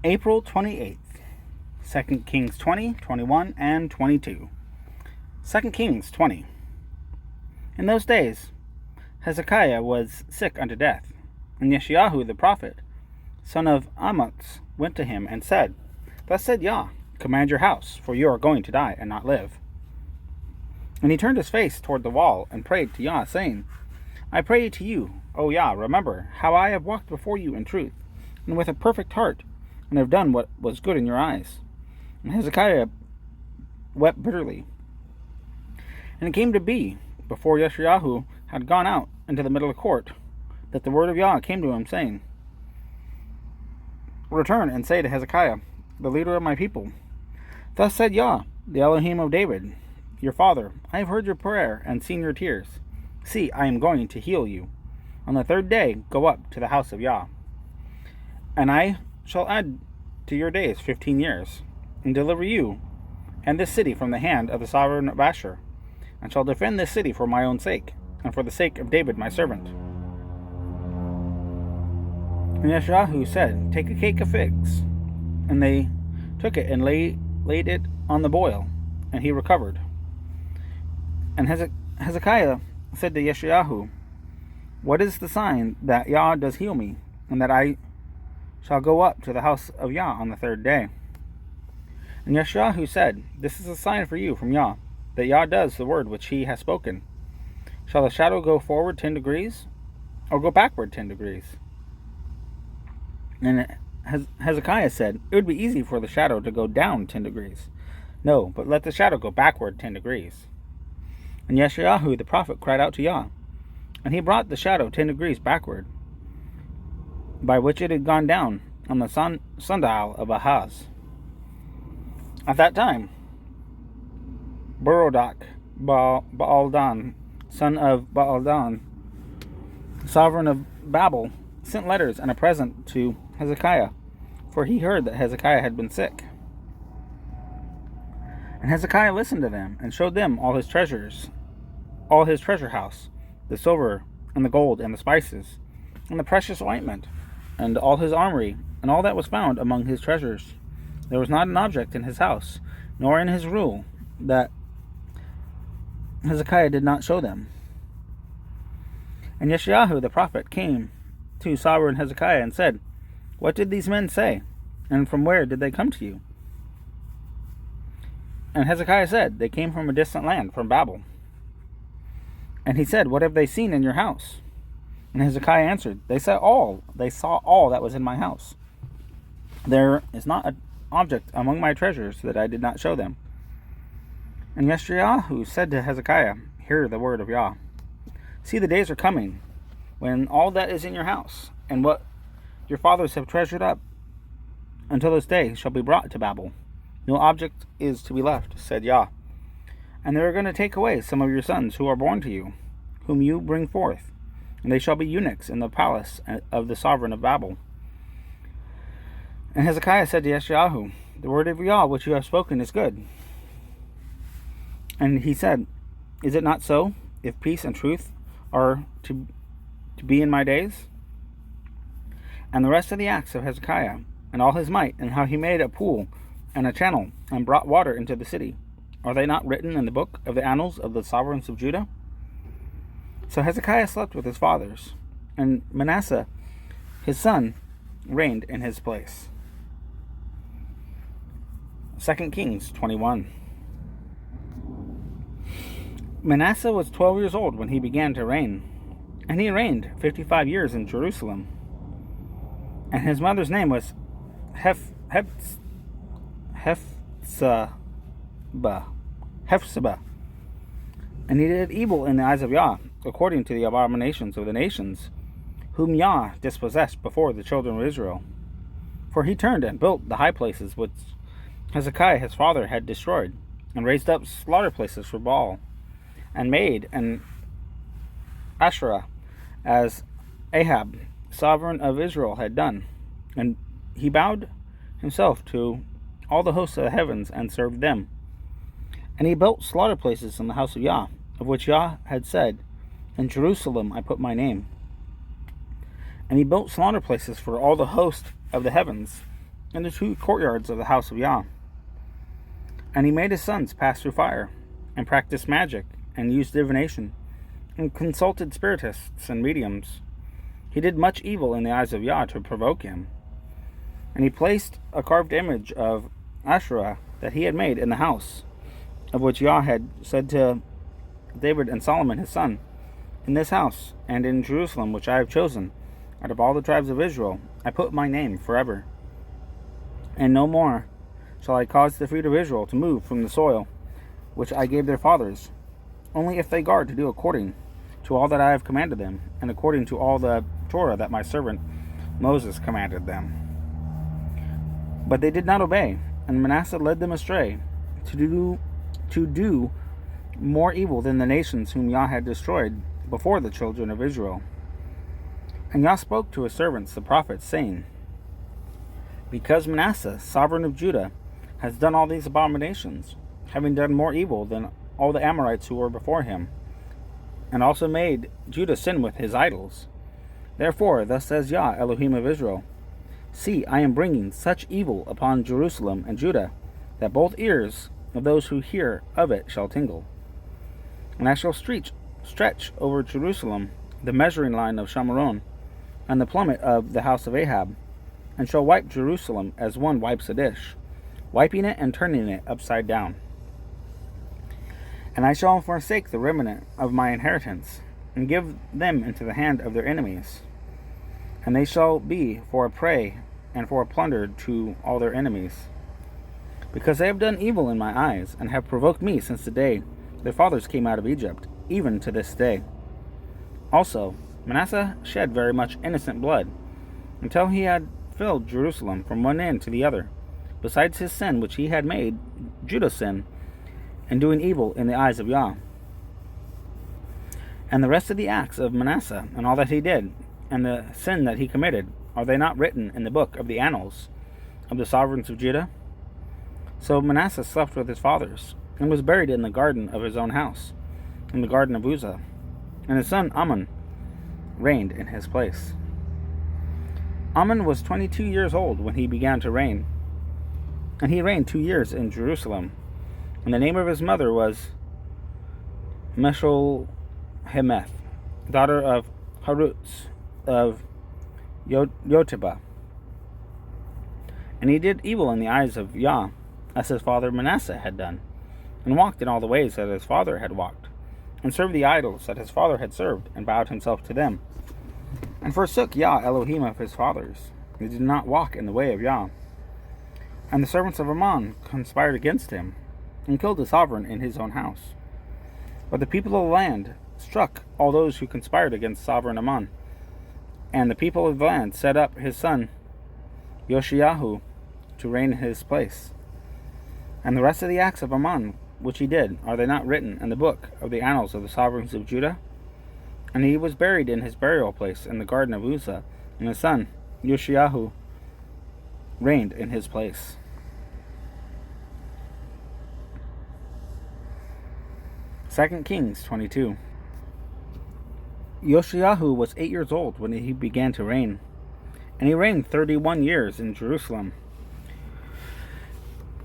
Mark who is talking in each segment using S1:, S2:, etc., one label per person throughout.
S1: April 28th, 2 Kings 20, 21, and 22. 2 Kings 20. In those days, Hezekiah was sick unto death, and Yeshayahu the prophet, son of Amoz, went to him and said, Thus said Yah, command your house, for you are going to die and not live. And he turned his face toward the wall and prayed to Yah, saying, I pray to you, O Yah, remember how I have walked before you in truth, and with a perfect heart, and have done what was good in your eyes. And Hezekiah wept bitterly. And it came to be, before Yeshayahu had gone out into the middle of the court, that the word of Yah came to him, saying, Return and say to Hezekiah, the leader of my people, Thus said Yah, the Elohim of David, your father, I have heard your prayer and seen your tears. See, I am going to heal you. On the third day, go up to the house of Yah. And I shall add to your days 15 years, and deliver you and this city from the hand of the sovereign of Asher, and shall defend this city for my own sake, and for the sake of David my servant. And Yeshayahu said, Take a cake of figs. And they took it and laid it on the boil, and he recovered. And Hezekiah said to Yeshayahu, What is the sign that Yah does heal me, and that I shall go up to the house of Yah on the third day? And Yeshayahu said, This is a sign for you from Yah, that Yah does the word which he has spoken. Shall the shadow go forward 10 degrees, or go backward 10 degrees? And Hezekiah said, It would be easy for the shadow to go down 10 degrees. No, but let the shadow go backward 10 degrees. And Yeshayahu the prophet cried out to Yah, and he brought the shadow 10 degrees backward, by which it had gone down on the sundial of Ahaz. At that time, Berodach Baaldan, son of Baaldan, sovereign of Babel, sent letters and a present to Hezekiah, for he heard that Hezekiah had been sick. And Hezekiah listened to them, and showed them all his treasures, all his treasure house, the silver, and the gold, and the spices, and the precious ointment, and all his armory, and all that was found among his treasures. There was not an object in his house, nor in his rule, that Hezekiah did not show them. And Yeshayahu the prophet came to sovereign Hezekiah and said, What did these men say, and from where did they come to you? And Hezekiah said, They came from a distant land, from Babel. And he said, What have they seen in your house? And Hezekiah answered, They saw all that was in my house. There is not an object among my treasures that I did not show them. And Yeshayahu said to Hezekiah, Hear the word of Yah. See, the days are coming, when all that is in your house, and what your fathers have treasured up until this day, shall be brought to Babel. No object is to be left, said Yah. And they are going to take away some of your sons who are born to you, whom you bring forth, and they shall be eunuchs in the palace of the sovereign of Babel. And Hezekiah said to Yeshayahu, The word of Yah which you have spoken is good. And he said, Is it not so, if peace and truth are to be in my days? And the rest of the acts of Hezekiah, and all his might, and how he made a pool and a channel, and brought water into the city, are they not written in the book of the annals of the sovereigns of Judah? So Hezekiah slept with his fathers, and Manasseh his son reigned in his place. 2 Kings 21. Manasseh was 12 years old when he began to reign, and he reigned 55 years in Jerusalem. And his mother's name was Hephzibah. And he did evil in the eyes of Yah, according to the abominations of the nations, whom Yah dispossessed before the children of Israel. For he turned and built the high places which Hezekiah his father had destroyed, and raised up slaughter places for Baal, and made an Asherah, as Ahab, sovereign of Israel, had done. And he bowed himself to all the hosts of the heavens, and served them. And he built slaughter places in the house of Yah, of which Yah had said, In Jerusalem I put my name. And he built slaughter places for all the host of the heavens, in the 2 courtyards of the house of Yah. And he made his sons pass through fire, and practiced magic, and used divination, and consulted spiritists and mediums. He did much evil in the eyes of Yah to provoke him. And he placed a carved image of Asherah that he had made in the house, of which Yah had said to David and Solomon his son, "In this house, and in Jerusalem, which I have chosen, out of all the tribes of Israel, I put my name forever. And no more shall I cause the feet of Israel to move from the soil which I gave their fathers, only if they guard to do according to all that I have commanded them, and according to all the Torah that my servant Moses commanded them." But they did not obey, and Manasseh led them astray to do more evil than the nations whom Yah had destroyed before the children of Israel. And Yah spoke to his servants the prophets, saying, "Because Manasseh, sovereign of Judah, has done all these abominations, having done more evil than all the Amorites who were before him, and also made Judah sin with his idols. Therefore, thus says Yah, Elohim of Israel, See, I am bringing such evil upon Jerusalem and Judah, that both ears of those who hear of it shall tingle. And I shall stretch over Jerusalem the measuring line of Shamaron, and the plummet of the house of Ahab, and shall wipe Jerusalem as one wipes a dish, wiping it and turning it upside down. And I shall forsake the remnant of my inheritance, and give them into the hand of their enemies. And they shall be for a prey and for a plunder to all their enemies. Because they have done evil in my eyes, and have provoked me since the day their fathers came out of Egypt, even to this day. Also, Manasseh shed very much innocent blood, until he had filled Jerusalem from one end to the other, besides his sin which he had made Judah sin, in doing evil in the eyes of Yah. And the rest of the acts of Manasseh, and all that he did, and the sin that he committed, are they not written in the book of the annals of the sovereigns of Judah? So Manasseh slept with his fathers, and was buried in the garden of his own house, in the garden of Uzzah, and his son Amon reigned in his place. Amon was 22 years old when he began to reign, and he reigned 2 years in Jerusalem. And the name of his mother was Mesholhemeth, daughter of Harutz of Yotibah. And he did evil in the eyes of Yah, as his father Manasseh had done, and walked in all the ways that his father had walked, and served the idols that his father had served, and bowed himself to them, and forsook Yah, Elohim of his fathers. He did not walk in the way of Yah. And the servants of Ammon conspired against him, and killed the sovereign in his own house. But the people of the land struck all those who conspired against sovereign Ammon. And the people of the land set up his son Yoshiyahu to reign in his place. And the rest of the acts of Ammon which he did, are they not written in the book of the annals of the sovereigns of Judah? And he was buried in his burial place in the garden of Uzzah, and his son Yoshiyahu reigned in his place. Second Kings 22. Yoshiyahu was 8 years old when he began to reign, and he reigned 31 years in Jerusalem.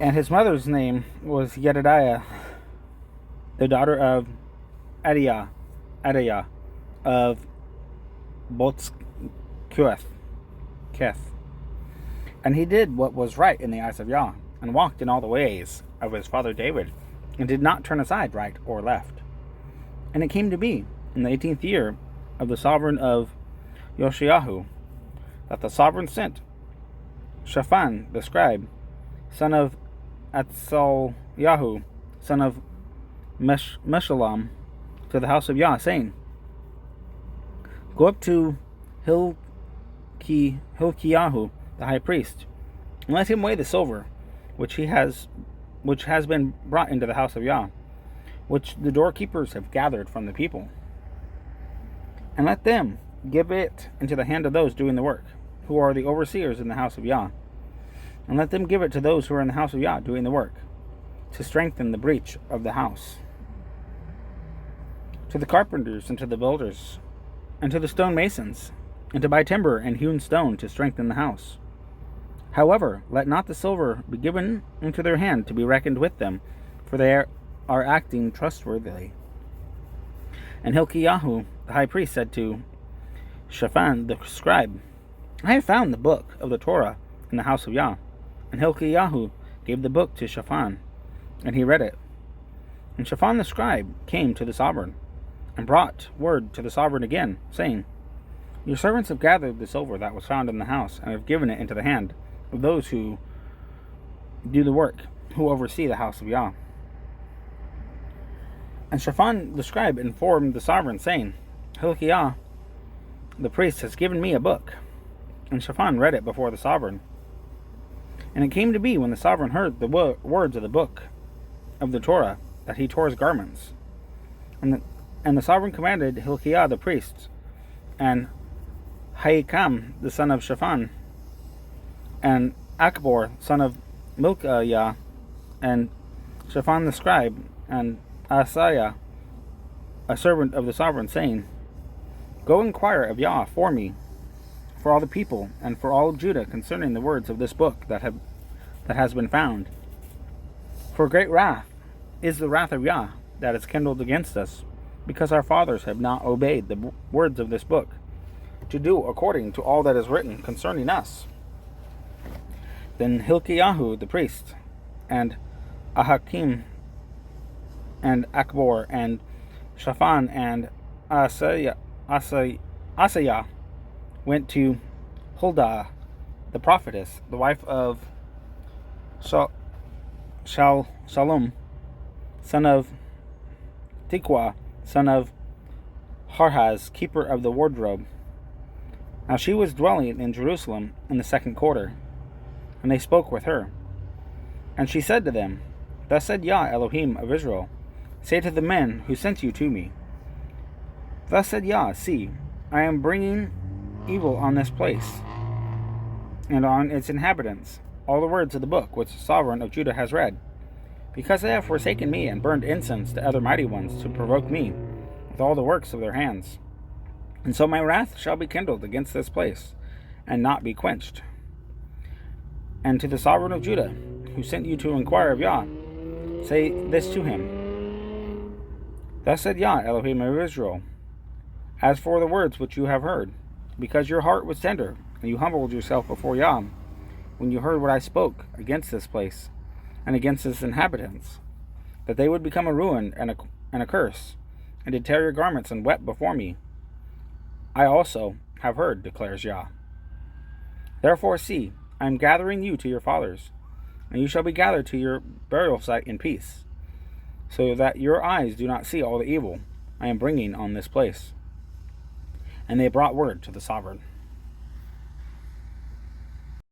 S1: And his mother's name was Yedidiah, the daughter of Adaiah of Botzketh. And he did what was right in the eyes of Yah, and walked in all the ways of his father David, and did not turn aside right or left. And it came to be, in the 18th year of the sovereign of Yoshiyahu, that the sovereign sent Shaphan the scribe, son of Atzalyahu, son of Meshullam, to the house of Yah, saying, Go up to Hilkiyahu the high priest, and let him weigh the silver which has been brought into the house of Yah, which the doorkeepers have gathered from the people. And let them give it into the hand of those doing the work, who are the overseers in the house of Yah. And let them give it to those who are in the house of Yah doing the work, to strengthen the breach of the house. To the carpenters and to the builders, and to the stonemasons, and to buy timber and hewn stone to strengthen the house. However, let not the silver be given into their hand to be reckoned with them, for they are acting trustworthily. And Hilkiah the high priest said to Shaphan the scribe, I have found the book of the Torah in the house of Yah. And Hilkiah gave the book to Shaphan, and he read it. And Shaphan the scribe came to the sovereign, and brought word to the sovereign again, saying, Your servants have gathered the silver that was found in the house, and have given it into the hand of those who do the work, who oversee the house of Yah. And Shaphan the scribe informed the sovereign, saying, Hilkiah the priest has given me a book. And Shaphan read it before the sovereign. And it came to be, when the sovereign heard the words of the book of the Torah, that he tore his garments. And the sovereign commanded Hilkiah the priest, and Ahikam the son of Shaphan, and Akbor son of Milkiah, and Shaphan the scribe, and Asaiah, a servant of the sovereign, saying, Go inquire of Yah for me, for all the people, and for all Judah, concerning the words of this book that has been found. For great wrath is the wrath of Yah that is kindled against us, because our fathers have not obeyed the words of this book, to do according to all that is written concerning us. Then Hilkiah the priest, and Ahikam, and Akbor, and Shaphan, and Asaiah went to Huldah the prophetess, the wife of Shalom, son of Tikwa, son of Harhaz, keeper of the wardrobe. Now she was dwelling in Jerusalem in the second quarter, and they spoke with her. And she said to them, Thus said Yah, Elohim of Israel, Say to the men who sent you to me, Thus said Yah, See, I am bringing evil on this place, and on its inhabitants, all the words of the book which the sovereign of Judah has read, because they have forsaken me, and burned incense to other mighty ones, to provoke me with all the works of their hands. And so my wrath shall be kindled against this place, and not be quenched. And to the sovereign of Judah, who sent you to inquire of Yah, say this to him, Thus said Yah, Elohim of Israel, As for the words which you have heard, because your heart was tender, and you humbled yourself before Yah, when you heard what I spoke against this place, and against its inhabitants, that they would become a ruin and a curse, and did tear your garments and wept before me, I also have heard, declares Yah. Therefore see, I am gathering you to your fathers, and you shall be gathered to your burial site in peace, so that your eyes do not see all the evil I am bringing on this place. And they brought word to the sovereign.